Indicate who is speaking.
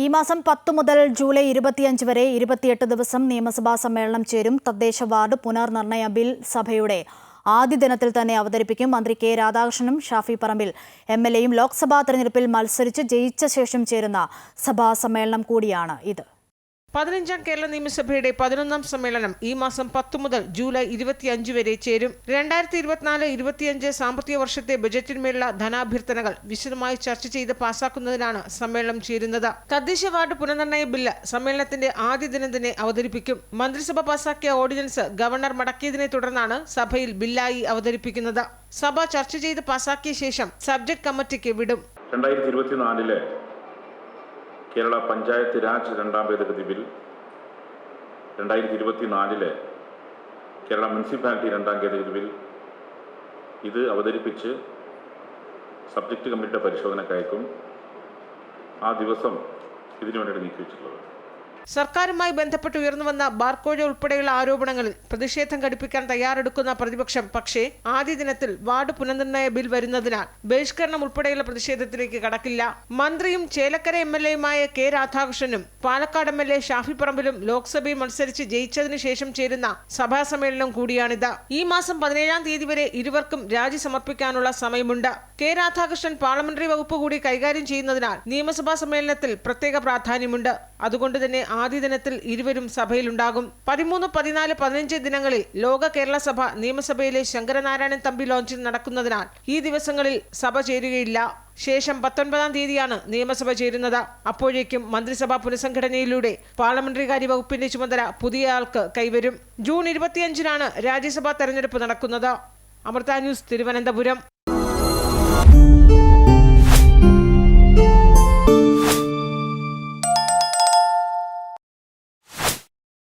Speaker 1: ഈ മാസം 10 മുതൽ ജൂലൈ 25 വരെ 28 ദിവസം നിയമസഭാ സമ്മേളനം ചേരും. തദ്ദേശ വാർഡ് പുനർനിർണയ ബിൽ സഭയുടെ ആദ്യ ദിനത്തിൽ തന്നെ അവതരിപ്പിക്കും. മന്ത്രി കെ രാധാകൃഷ്ണനും ഷാഫി പറമ്പിൽ എംഎൽഎയും ലോക്സഭാ തെരഞ്ഞെടുപ്പിൽ മത്സരിച്ച് ജയിച്ച ശേഷം ചേരുന്ന സഭാ സമ്മേളനം കൂടിയാണ് ഇത്.
Speaker 2: 15ാം കേരള നിയമസഭയുടെ 11ാം സമ്മേളനം ഈ മാസം 10 മുതൽ ജൂലൈ 25 വരെ ചേരും. 2024-25 സാമ്പത്തിക വർഷത്തെ ബജറ്റിന്മേലുള്ള ധനാഭ്യർത്ഥനകൾ വിശദമായി ചർച്ച ചെയ്ത് പാസാക്കുന്നതിനാണ് സമ്മേളനം ചേരുന്നത്. തദ്ദേശ വാർഡ് പുനർനിർണയ ബില്ല് സമ്മേളനത്തിന്റെ ആദ്യ ദിനം തന്നെ അവതരിപ്പിക്കും. മന്ത്രിസഭ പാസാക്കിയ ഓർഡിനൻസ് ഗവർണർ മടക്കിയതിനെ തുടർന്നാണ് സഭയിൽ ബില്ലായി അവതരിപ്പിക്കുന്നത്. സഭ ചർച്ച ചെയ്ത് പാസാക്കിയ ശേഷം സബ്ജക്ട് കമ്മിറ്റിക്ക് വിടും.
Speaker 3: 2024 കേരള പഞ്ചായത്ത് രാജ് രണ്ടാം ഭേദഗതി ബിൽ, 2024 കേരള മുനിസിപ്പാലിറ്റി രണ്ടാം ഭേദഗതി ബിൽ ഇത് അവതരിപ്പിച്ച് സബ്ജക്റ്റ് കമ്മിറ്റിയുടെ പരിശോധനയ്ക്ക് അയക്കും. ആ ദിവസം ഇതിനു വേണ്ടിയിട്ട് നീക്കിവെച്ചിട്ടുള്ളത്.
Speaker 2: സർക്കാരുമായി ബന്ധപ്പെട്ട് ഉയർന്നുവന്ന ബാർക്കോഴ ഉൾപ്പെടെയുള്ള ആരോപണങ്ങളിൽ പ്രതിഷേധം ഘടിപ്പിക്കാൻ തയ്യാറെടുക്കുന്ന പ്രതിപക്ഷം പക്ഷേ ആദ്യ ദിനത്തിൽ വാർഡ് പുനർനിർണയ ബിൽ വരുന്നതിനാൽ ബഹിഷ്കരണം ഉൾപ്പെടെയുള്ള പ്രതിഷേധത്തിലേക്ക് കടക്കില്ല. മന്ത്രിയും ചേലക്കര എംഎൽഎയുമായ കെ രാധാകൃഷ്ണനും പാലക്കാട് എംഎൽഎ ഷാഫി പറമ്പിലും ലോക്സഭയിൽ മത്സരിച്ച് ജയിച്ചതിനു ശേഷം ചേരുന്ന സഭാ സമ്മേളനം കൂടിയാണിത്. ഈ മാസം 17ാം തീയതി വരെ ഇരുവർക്കും രാജി സമർപ്പിക്കാനുള്ള സമയമുണ്ട്. കെ രാധാകൃഷ്ണൻ പാർലമെന്ററി വകുപ്പ് കൂടി കൈകാര്യം ചെയ്യുന്നതിനാൽ നിയമസഭാ സമ്മേളനത്തിൽ പ്രത്യേക പ്രാധാന്യമുണ്ട്. അതുകൊണ്ട് തന്നെ ആദ്യ ദിനത്തിൽ ഇരുവരും സഭയിലുണ്ടാകും. 13, 14, 15 ദിനങ്ങളിൽ ലോക കേരള സഭ നിയമസഭയിലെ ശങ്കരനാരായണൻ തമ്പി ലോഞ്ചിൽ നടക്കുന്നതിനാൽ ഈ ദിവസങ്ങളിൽ സഭ ചേരുകയില്ല. ശേഷം 19ാം തീയതിയാണ് നിയമസഭ ചേരുന്നത്. അപ്പോഴേക്കും മന്ത്രിസഭാ പുനഃസംഘടനയിലൂടെ പാർലമെന്ററി കാര്യ വകുപ്പിന്റെ ചുമതല പുതിയ ആൾക്ക് കൈവരും. ജൂൺ 25-നാണ് രാജ്യസഭാ തെരഞ്ഞെടുപ്പ് നടക്കുന്നത്. അമൃത ന്യൂസ്, തിരുവനന്തപുരം.